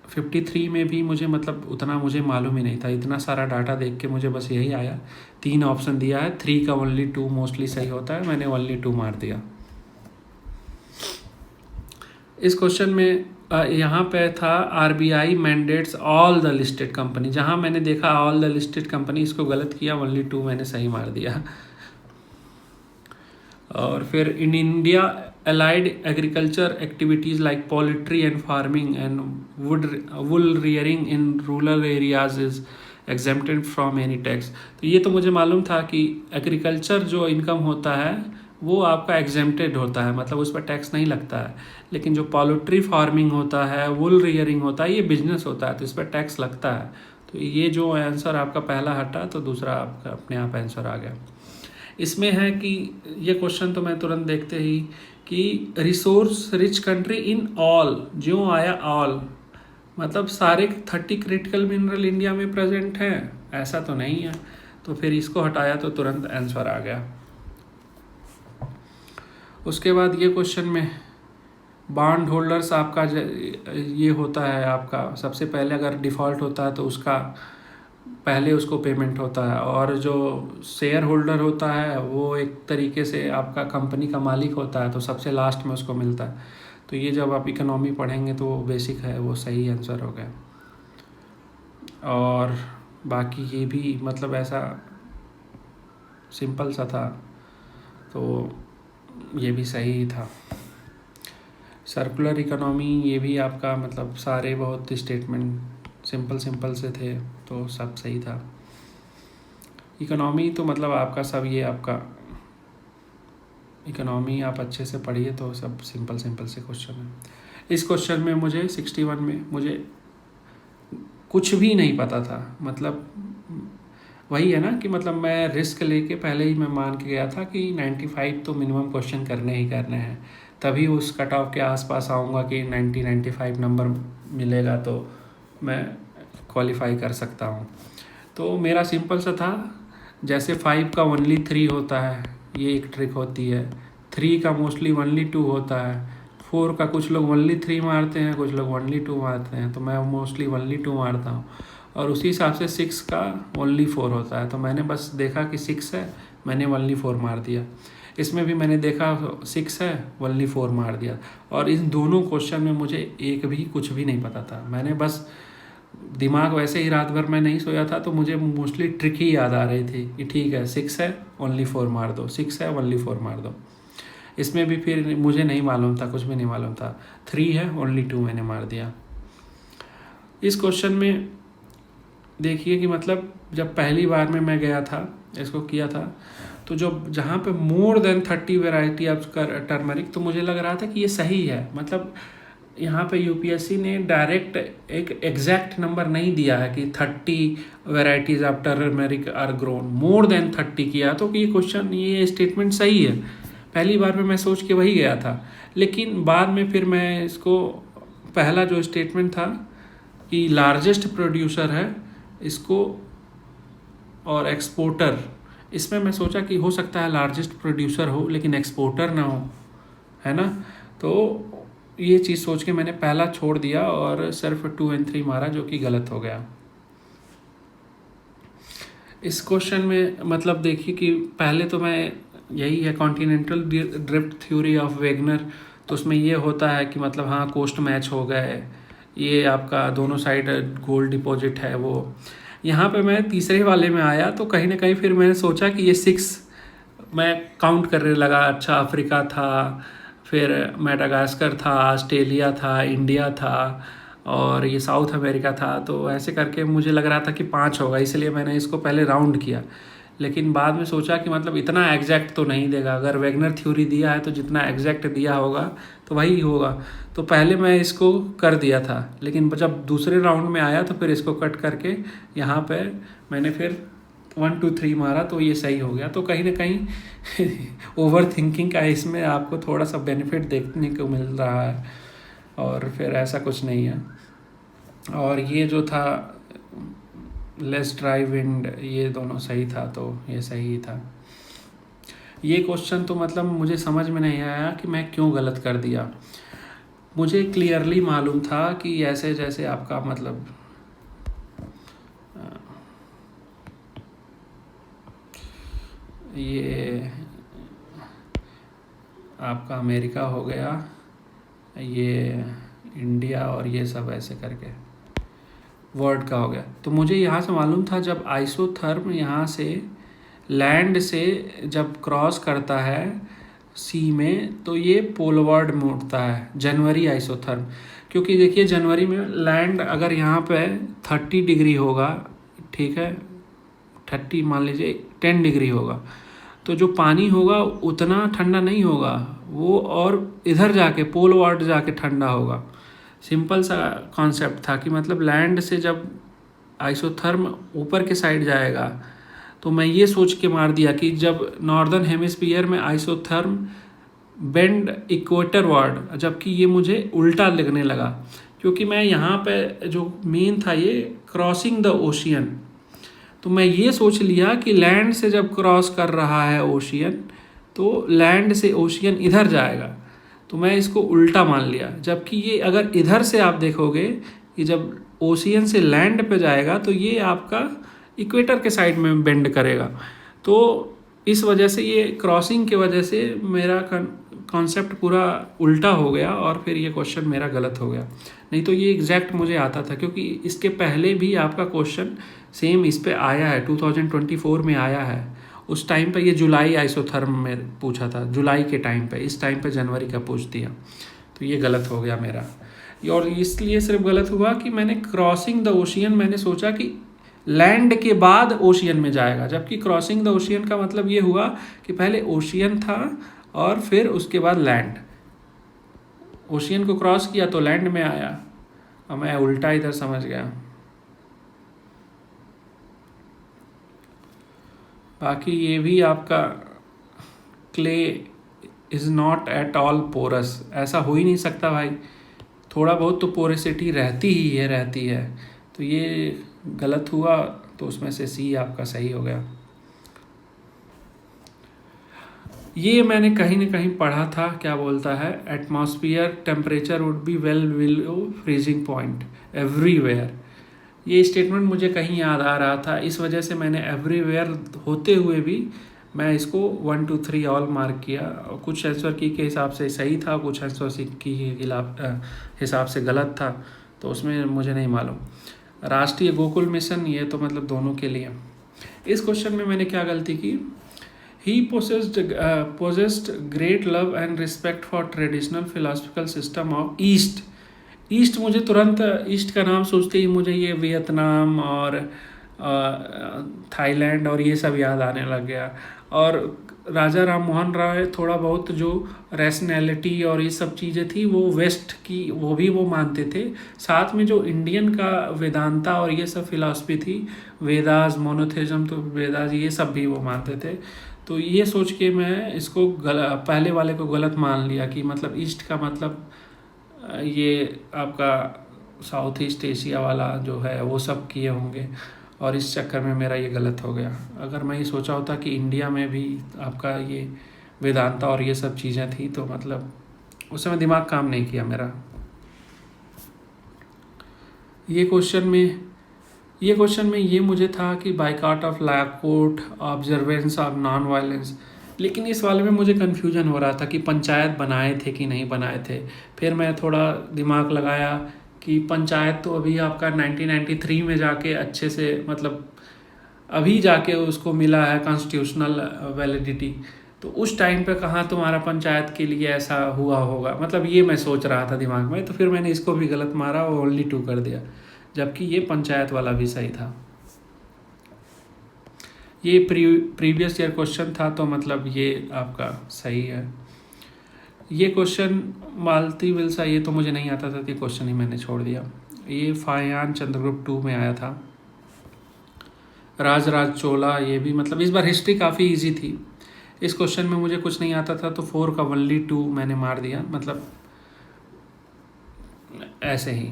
53 में भी मुझे मतलब उतना मुझे मालूम ही नहीं था, इतना सारा डाटा देख के मुझे बस यही आया, 3 ऑप्शन दिया है, 3 का ओनली 2 मोस्टली सही होता है, मैंने ओनली 2 मार दिया। इस क्वेश्चन में यहाँ पे था RBI mandates all the listed company, जहाँ मैंने देखा ऑल द लिस्टेड कंपनी, इसको गलत किया, ओनली 2 मैंने सही मार दिया। और फिर in India allied agriculture activities like poultry and farming and wool rearing in rural areas is exempted from any tax। तो ये तो मुझे मालूम था कि एग्रीकल्चर जो इनकम होता है वो आपका एग्जेम्प्टेड होता है, मतलब उस पर टैक्स नहीं लगता है। लेकिन जो पोल्ट्री फार्मिंग होता है, वुल रियरिंग होता है, ये बिजनेस होता है, तो इस पर टैक्स लगता है। तो ये जो आंसर आपका पहला हटा तो दूसरा आपका अपने आप आंसर आ गया। इसमें है कि ये क्वेश्चन तो मैं तुरंत देखते ही कि resource rich country in all, जो आया ऑल मतलब सारे 30 क्रिटिकल मिनरल इंडिया में प्रेजेंट हैं, ऐसा तो नहीं है। तो फिर इसको हटाया तो तुरंत आंसर आ गया। उसके बाद ये क्वेश्चन में बॉन्ड होल्डर्स आपका ये होता है, आपका सबसे पहले अगर डिफ़ॉल्ट होता है तो उसका पहले उसको पेमेंट होता है, और जो शेयर होल्डर होता है वो एक तरीके से आपका कंपनी का मालिक होता है, तो सबसे लास्ट में उसको मिलता है। तो ये जब आप इकोनॉमी पढ़ेंगे तो वो बेसिक है, वो सही आंसर हो गया। और बाकी ये भी मतलब ऐसा सिंपल सा था, तो ये भी सही था। सर्कुलर इकोनॉमी, ये भी आपका मतलब सारे बहुत स्टेटमेंट सिंपल से थे, तो सब सही था। इकोनॉमी तो मतलब आपका सब, ये आपका इकोनॉमी आप अच्छे से पढ़िए तो सब सिंपल से क्वेश्चन है। इस क्वेश्चन में मुझे 61 में मुझे कुछ भी नहीं पता था, मतलब वही है ना कि मतलब मैं रिस्क लेके पहले ही मैं मान के गया था कि 95 तो मिनिमम क्वेश्चन करने ही करने हैं, तभी उस कट ऑफ के आसपास आऊँगा कि 90-95 नंबर मिलेगा तो मैं क्वालिफाई कर सकता हूँ। तो मेरा सिंपल सा था, जैसे 5 का ओनली 3 होता है, ये एक ट्रिक होती है। 3 का मोस्टली ओनली 2 होता है। 4 का कुछ लोग ओनली 3 मारते हैं, कुछ लोग ओनली 2 मारते हैं, तो मैं मोस्टली ओनली 2 मारता हूँ। और उसी हिसाब से 6 का ओनली 4 होता है, तो मैंने बस देखा कि 6 है, मैंने ओनली 4 मार दिया। इसमें भी मैंने देखा 6 है, ओनली 4 मार दिया। और इन दोनों क्वेश्चन में मुझे एक भी कुछ भी नहीं पता था, मैंने बस दिमाग वैसे ही, रात भर मैं नहीं सोया था तो मुझे मोस्टली ट्रिक ही याद आ रही थी कि ठीक है 6 है ओनली 4 मार दो, 6 है ओनली 4 मार दो। इसमें भी फिर मुझे नहीं मालूम था, कुछ भी नहीं मालूम था। 3 है ओनली 2 मैंने मार दिया। इस क्वेश्चन में देखिए कि मतलब जब पहली बार में मैं गया था, इसको किया था, तो जो जहाँ पे मोर देन 30 वेराइटी ऑफ टर्मरिक, तो मुझे लग रहा था कि ये सही है, मतलब यहाँ पे यूपीएससी ने डायरेक्ट एक एग्जैक्ट नंबर नहीं दिया है कि 30 varieties of turmeric are grown, more than 30 किया, तो ये क्वेश्चन, ये स्टेटमेंट सही है। पहली बार में मैं सोच के वही गया था, लेकिन बाद में फिर मैं इसको, पहला जो स्टेटमेंट था कि लार्जेस्ट प्रोड्यूसर है इसको और एक्सपोर्टर, इसमें मैं सोचा कि हो सकता है लार्जेस्ट प्रोड्यूसर हो लेकिन एक्सपोर्टर ना हो, है ना। तो ये चीज़ सोच के मैंने पहला छोड़ दिया और सिर्फ 2 और 3 मारा, जो कि गलत हो गया। इस क्वेश्चन में मतलब देखिए कि पहले तो मैं, यही है continental drift theory of Wegener, तो उसमें ये होता है कि मतलब हाँ कोस्ट मैच हो गए, ये आपका दोनों साइड गोल्ड डिपॉजिट है वो। यहाँ पे मैं तीसरे वाले में आया तो कहीं ना कहीं फिर मैंने सोचा कि ये 6 मैं काउंट करने लगा। अच्छा, अफ्रीका था, फिर मेडागास्कर था, ऑस्ट्रेलिया था, इंडिया था और ये साउथ अमेरिका था, तो ऐसे करके मुझे लग रहा था कि 5 होगा, इसलिए मैंने इसको पहले राउंड किया। लेकिन बाद में सोचा कि मतलब इतना एग्जैक्ट तो नहीं देगा, अगर वेगनर थ्योरी दिया है तो जितना एग्जैक्ट दिया होगा तो वही होगा, तो पहले मैं इसको कर दिया था। लेकिन जब दूसरे राउंड में आया तो फिर इसको कट करके यहाँ पे मैंने फिर 1 2 3 मारा, तो ये सही हो गया। तो कहीं ना कहीं ओवर थिंकिंग का इसमें आपको थोड़ा सा बेनिफिट देखने को मिल रहा है, और फिर ऐसा कुछ नहीं है। और ये जो था लेस ड्राई विंड, ये दोनों सही था, तो ये सही ही था। ये क्वेश्चन तो मतलब मुझे समझ में नहीं आया कि मैं क्यों गलत कर दिया। मुझे क्लियरली मालूम था कि ऐसे जैसे आपका मतलब ये आपका अमेरिका हो गया, ये इंडिया और ये सब ऐसे करके वर्ल्ड का हो गया। तो मुझे यहाँ से मालूम था जब आइसोथर्म यहाँ से लैंड से जब क्रॉस करता है सी में तो ये पोलवर्ड मुड़ता है, जनवरी आइसोथर्म। क्योंकि देखिए जनवरी में लैंड अगर यहाँ पे 30 डिग्री होगा, ठीक है, 30 मान लीजिए 10 डिग्री होगा, तो जो पानी होगा उतना ठंडा नहीं होगा वो, और इधर जाके पोलवर्ड जाके ठंडा होगा। सिंपल सा कॉन्सेप्ट था कि मतलब लैंड से जब आइसोथर्म ऊपर के साइड जाएगा, तो मैं ये सोच के मार दिया कि जब नॉर्दर्न हेमिस्फीयर में आइसोथर्म बेंड इक्वेटर वार्ड, जबकि ये मुझे उल्टा लगने लगा, क्योंकि मैं यहाँ पे जो मेन था ये क्रॉसिंग द ओशियन, तो मैं ये सोच लिया कि लैंड से जब क्रॉस कर रहा है ओशियन तो लैंड से ओशियन इधर जाएगा, तो मैं इसको उल्टा मान लिया। जबकि ये अगर इधर से आप देखोगे कि जब ओशियन से लैंड पे जाएगा तो ये आपका इक्वेटर के साइड में बेंड करेगा, तो इस वजह से ये क्रॉसिंग की वजह से मेरा कॉन्सेप्ट पूरा उल्टा हो गया और फिर ये क्वेश्चन मेरा गलत हो गया। नहीं तो ये एग्जैक्ट मुझे आता था, क्योंकि इसके पहले भी आपका क्वेश्चन सेम इस पे आया है, 2024 में आया है। उस टाइम पे ये जुलाई आइसोथर्म में पूछा था, जुलाई के टाइम पे, इस टाइम पे जनवरी का पूछ दिया, तो ये गलत हो गया मेरा। और इसलिए सिर्फ गलत हुआ कि मैंने क्रॉसिंग द ओशियन, मैंने सोचा कि लैंड के बाद ओशियन में जाएगा, जबकि क्रॉसिंग द ओशियन का मतलब ये हुआ कि पहले ओशियन था और फिर उसके बाद लैंड, ओशियन को क्रॉस किया तो लैंड में आया, और मैं उल्टा इधर समझ गया। बाकी ये भी आपका clay is not at all porous, ऐसा हो ही नहीं सकता भाई, थोड़ा बहुत तो पोरेसिटी रहती है, तो ये गलत हुआ, तो उसमें से सी आपका सही हो गया। ये मैंने कहीं ना कहीं पढ़ा था, क्या बोलता है, atmosphere temperature would be well below freezing point everywhere. ये स्टेटमेंट मुझे कहीं याद आ रहा था, इस वजह से मैंने एवरीवेयर होते हुए भी मैं इसको 1 2 3 ऑल मार्क किया। और कुछ आंसर की के हिसाब से सही था, कुछ आंसर की हिसाब से गलत था, तो उसमें मुझे नहीं मालूम। राष्ट्रीय गोकुल मिशन, ये तो मतलब दोनों के लिए। इस क्वेश्चन में मैंने क्या गलती की, ही possessed great love and respect for traditional philosophical system of east. East, मुझे तुरंत ईस्ट का नाम सोचते ही मुझे ये वियतनाम और थाईलैंड और ये सब याद आने लग गया। और राजा राम मोहन राय थोड़ा बहुत जो रैशनैलिटी और ये सब चीज़ें थी वो वेस्ट की वो भी वो मानते थे। साथ में जो इंडियन का वेदांता और ये सब फिलॉसफी थी, वेदास, मोनोथेइज्म, तो वेदास ये सब भी वो मानते थे। तो ये सोच के मैं इसको पहले वाले को गलत मान लिया कि मतलब ईस्ट का मतलब ये आपका साउथ ईस्ट एशिया वाला जो है वो सब किए होंगे, और इस चक्कर में मेरा ये गलत हो गया। अगर मैं ये सोचा होता कि इंडिया में भी आपका ये वेदांता और ये सब चीज़ें थी तो मतलब उस समय दिमाग काम नहीं किया मेरा। ये क्वेश्चन में ये मुझे था कि boycott of law court, observance of non violence, लेकिन इस वाले में मुझे कन्फ्यूजन हो रहा था कि पंचायत बनाए थे कि नहीं बनाए थे। फिर मैं थोड़ा दिमाग लगाया कि पंचायत तो अभी आपका 1993 में जाके अच्छे से मतलब अभी जाके उसको मिला है कॉन्स्टिट्यूशनल वैलिडिटी, तो उस टाइम पे कहाँ तुम्हारा पंचायत के लिए ऐसा हुआ होगा, मतलब ये मैं सोच रहा था दिमाग में। तो फिर मैंने इसको भी गलत मारा और ओनली 2 कर दिया, जबकि ये पंचायत वाला भी सही था। ये प्रीवियस ईयर क्वेश्चन था तो मतलब ये आपका सही है। ये क्वेश्चन मालती विल्सा ये तो मुझे नहीं आता था, तो ये क्वेश्चन ही मैंने छोड़ दिया। ये फायान चंद्रगुप्त 2 में आया था। राज चोला, ये भी मतलब इस बार हिस्ट्री काफ़ी इजी थी। इस क्वेश्चन में मुझे कुछ नहीं आता था तो 4 का ओनली 2 मैंने मार दिया, मतलब ऐसे ही।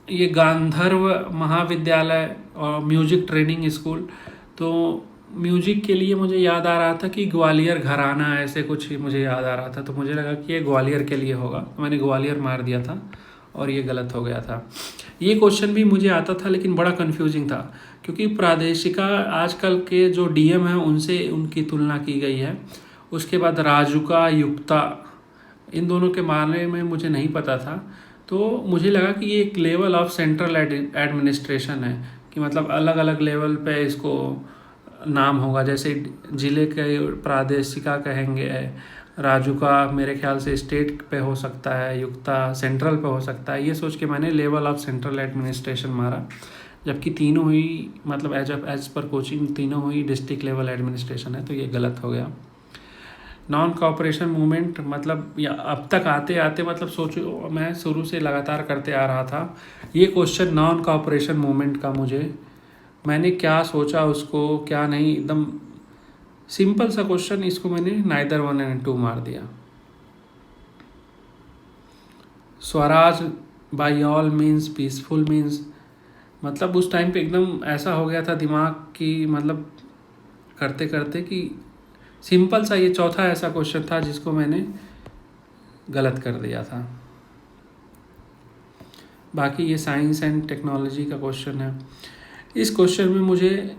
ये गांधर्व महाविद्यालय और म्यूजिक ट्रेनिंग स्कूल, तो म्यूजिक के लिए मुझे याद आ रहा था कि ग्वालियर घराना ऐसे कुछ ही मुझे याद आ रहा था, तो मुझे लगा कि ये ग्वालियर के लिए होगा, तो मैंने ग्वालियर मार दिया था और ये गलत हो गया था। ये क्वेश्चन भी मुझे आता था लेकिन बड़ा कंफ्यूजिंग था, क्योंकि प्रादेशिका आजकल के जो डीएम हैं उनसे उनकी तुलना की गई है। उसके बाद राजुका, युक्ता, इन दोनों के बारे में मुझे नहीं पता था, तो मुझे लगा कि ये एक लेवल ऑफ सेंट्रल एडमिनिस्ट्रेशन है, कि मतलब अलग अलग लेवल पे इसको नाम होगा, जैसे ज़िले के प्रादेशिका कहेंगे, राजुका मेरे ख्याल से स्टेट पे हो सकता है, युक्ता सेंट्रल पे हो सकता है। ये सोच के मैंने लेवल ऑफ सेंट्रल एडमिनिस्ट्रेशन मारा, जबकि तीनों ही मतलब एज पर कोचिंग तीनों ही डिस्ट्रिक्ट लेवल एडमिनिस्ट्रेशन है, तो ये गलत हो गया। नॉन कॉपरेशन मूवमेंट मतलब या अब तक आते आते मतलब सोचो मैं शुरू से लगातार करते आ रहा था ये क्वेश्चन नॉन कॉपरेशन मूवमेंट का, मैंने क्या सोचा उसको क्या नहीं, एकदम सिंपल सा क्वेश्चन, इसको मैंने नाइदर 1 and 2 मार दिया। Swaraj by all means peaceful means, मतलब उस टाइम पे एकदम ऐसा हो गया था दिमाग की मतलब करते करते कि सिंपल सा ये चौथा ऐसा क्वेश्चन था जिसको मैंने गलत कर दिया था। बाकी ये साइंस एंड टेक्नोलॉजी का क्वेश्चन है। इस क्वेश्चन में मुझे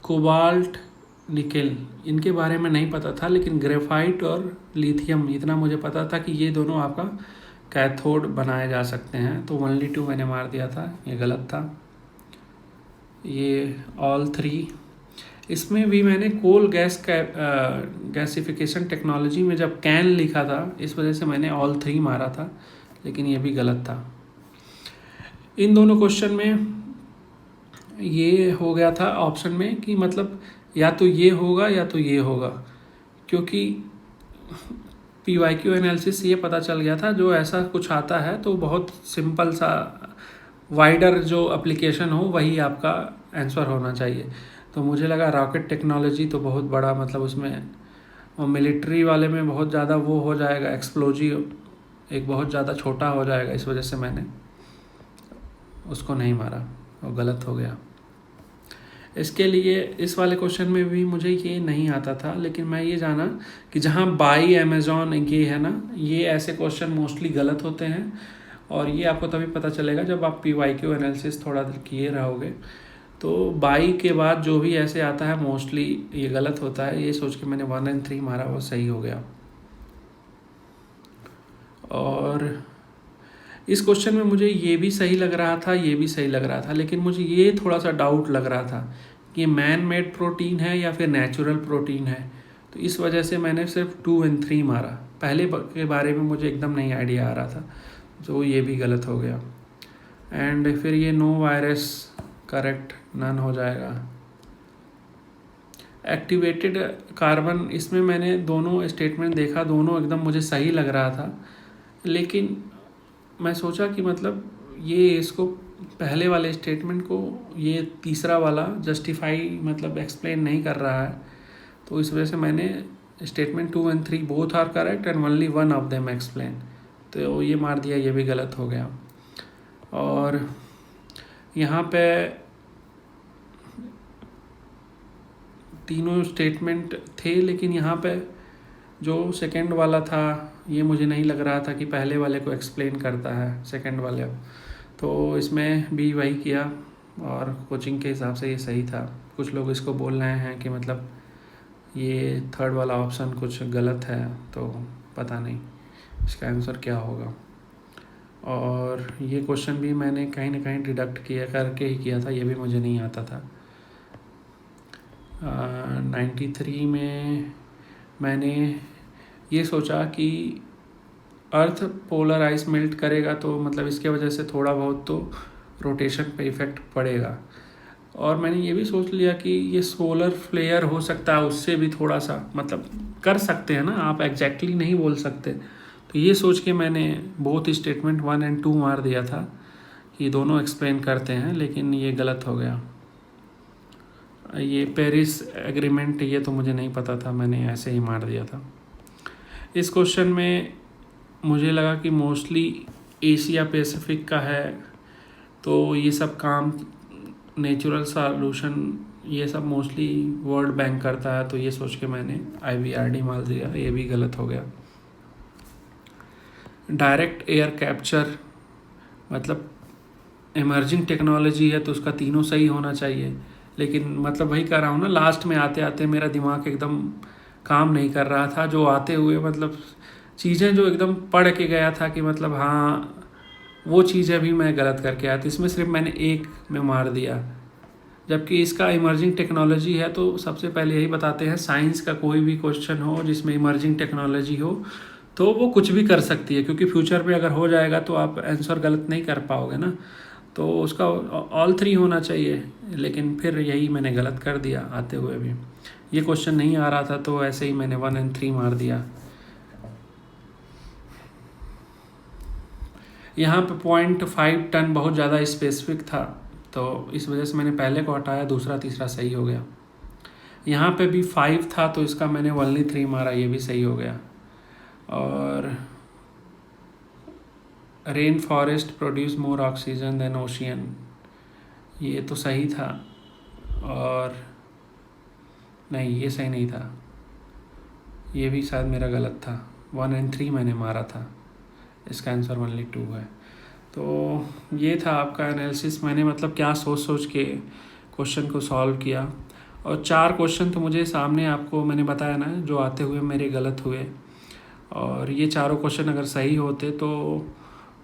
कोबाल्ट, निकेल इनके बारे में नहीं पता था, लेकिन ग्रेफाइट और लिथियम इतना मुझे पता था कि ये दोनों आपका कैथोड बनाए जा सकते हैं, तो ओनली 2 मैंने मार दिया था, ये गलत था। ये ऑल 3, इसमें भी मैंने कोल गैसिफिकेशन टेक्नोलॉजी में जब कैन लिखा था इस वजह से मैंने ऑल 3 मारा था, लेकिन ये भी गलत था। इन दोनों क्वेश्चन में ये हो गया था ऑप्शन में कि मतलब या तो ये होगा या तो ये होगा, क्योंकि PYQ एनालिसिस ये पता चल गया था जो ऐसा कुछ आता है तो बहुत सिंपल सा वाइडर जो एप्लीकेशन हो वही आपका आंसर होना चाहिए। तो मुझे लगा रॉकेट टेक्नोलॉजी तो बहुत बड़ा मतलब उसमें और मिलिट्री वाले में बहुत ज़्यादा वो हो जाएगा, एक्सप्लोजिव एक बहुत ज़्यादा छोटा हो जाएगा, इस वजह से मैंने उसको नहीं मारा और गलत हो गया। इसके लिए इस वाले क्वेश्चन में भी मुझे ये नहीं आता था, लेकिन मैं ये जाना कि जहाँ बाई अमेज़ॉन ये है ना, ये ऐसे क्वेश्चन मोस्टली गलत होते हैं, और ये आपको तभी पता चलेगा जब आप PYQ एनालिसिस थोड़ा किए रहोगे। तो बाई के बाद जो भी ऐसे आता है मोस्टली ये गलत होता है, ये सोच के मैंने 1 and 3 मारा, वो सही हो गया। और इस क्वेश्चन में मुझे ये भी सही लग रहा था, ये भी सही लग रहा था, लेकिन मुझे ये थोड़ा सा डाउट लग रहा था कि मैन मेड प्रोटीन है या फिर नेचुरल प्रोटीन है, तो इस वजह से मैंने सिर्फ 2 and 3 मारा। पहले के बारे में मुझे एकदम नहीं आइडिया आ रहा था, तो ये भी गलत हो गया। एंड फिर ये नो वायरस करेक्ट, नन हो जाएगा। एक्टिवेटेड कार्बन, इसमें मैंने दोनों स्टेटमेंट देखा, दोनों एकदम मुझे सही लग रहा था, लेकिन मैं सोचा कि मतलब ये इसको पहले वाले स्टेटमेंट को ये तीसरा वाला जस्टिफाई मतलब एक्सप्लेन नहीं कर रहा है, तो इस वजह से मैंने statement 2 and 3 both are correct and only one of them explain, तो ये मार दिया, ये भी गलत हो गया। और यहाँ पे तीनों स्टेटमेंट थे, लेकिन यहाँ पे जो सेकंड वाला था ये मुझे नहीं लग रहा था कि पहले वाले को एक्सप्लेन करता है सेकंड वाले, तो इसमें भी वही किया और कोचिंग के हिसाब से ये सही था। कुछ लोग इसको बोल रहे हैं कि मतलब ये थर्ड वाला ऑप्शन कुछ गलत है, तो पता नहीं इसका आंसर क्या होगा। और ये क्वेश्चन भी मैंने कहीं ना कहीं डिडक्ट किया करके ही किया था, ये भी मुझे नहीं आता था। 93 में मैंने ये सोचा कि अर्थ पोलर आइस मेल्ट करेगा, तो मतलब इसके वजह से थोड़ा बहुत तो रोटेशन पे इफ़ेक्ट पड़ेगा, और मैंने ये भी सोच लिया कि ये सोलर फ्लेयर हो सकता है, उससे भी थोड़ा सा मतलब कर सकते हैं ना, आप एग्जैक्टली नहीं बोल सकते, तो ये सोच के मैंने बोथ स्टेटमेंट 1 and 2 मार दिया था कि दोनों एक्सप्लेन करते हैं, लेकिन ये गलत हो गया। ये पेरिस एग्रीमेंट, ये तो मुझे नहीं पता था, मैंने ऐसे ही मार दिया था। इस क्वेश्चन में मुझे लगा कि मोस्टली एशिया पैसिफिक का है, तो ये सब काम नेचुरल सॉल्यूशन ये सब मोस्टली वर्ल्ड बैंक करता है, तो ये सोच के मैंने IVRD मार दिया, ये भी गलत हो गया। डायरेक्ट एयर कैप्चर मतलब इमर्जिंग टेक्नोलॉजी है, तो उसका तीनों सही होना चाहिए, लेकिन मतलब वही कर रहा हूँ ना, लास्ट में आते आते मेरा दिमाग एकदम काम नहीं कर रहा था, जो आते हुए मतलब चीज़ें जो एकदम पढ़ के गया था कि मतलब हाँ वो चीज़ें भी मैं गलत करके आया, तो इसमें सिर्फ मैंने एक में मार दिया, जबकि इसका इमर्जिंग टेक्नोलॉजी है। तो सबसे पहले यही बताते हैं, साइंस का कोई भी क्वेश्चन हो जिसमें इमर्जिंग टेक्नोलॉजी हो तो वो कुछ भी कर सकती है, क्योंकि फ्यूचर पे अगर हो जाएगा तो आप आंसर गलत नहीं कर पाओगे ना, तो उसका ऑल 3 होना चाहिए, लेकिन फिर यही मैंने गलत कर दिया आते हुए भी। ये क्वेश्चन नहीं आ रहा था, तो ऐसे ही मैंने 1 and 3 मार दिया। यहाँ पे 0.5 टन बहुत ज़्यादा स्पेसिफिक था, तो इस वजह से मैंने पहले को हटाया, दूसरा तीसरा सही हो गया। यहाँ पे भी 5 था, तो इसका मैंने ओनली 3 मारा, ये भी सही हो गया। और rain forest produce more oxygen than ocean, ये तो सही था, और नहीं ये सही नहीं था, ये भी शायद मेरा गलत था। 1 and 3 मैंने मारा था, इसका आंसर ओनली 2 है। तो ये था आपका एनालिसिस, मैंने मतलब क्या सोच सोच के क्वेश्चन को सॉल्व किया, और 4 क्वेश्चन तो मुझे सामने आपको मैंने बताया ना जो आते हुए मेरे गलत हुए, और ये चारों क्वेश्चन अगर सही होते तो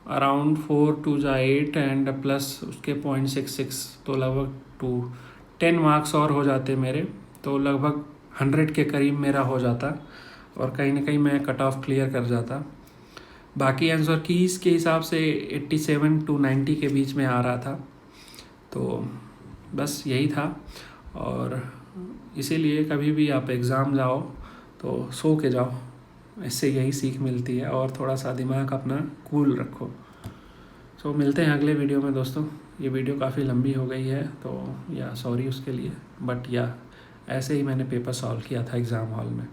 अराउंड 4 2 जा 8 एंड प्लस उसके 0.66, तो लगभग 10 मार्क्स और हो जाते मेरे, तो लगभग 100 के करीब मेरा हो जाता, और कहीं ना कहीं मैं कट ऑफ क्लियर कर जाता। बाकी आंसर कीज़ के हिसाब से 87 to 90 के बीच में आ रहा था, तो बस यही था। और इसीलिए कभी भी आप एग्ज़ाम जाओ तो सो के जाओ, इससे यही सीख मिलती है, और थोड़ा सा दिमाग अपना कूल रखो। सो मिलते हैं अगले वीडियो में दोस्तों। ये वीडियो काफ़ी लंबी हो गई है, तो या सॉरी उसके लिए, बट या ऐसे ही मैंने पेपर सॉल्व किया था एग्ज़ाम हॉल में।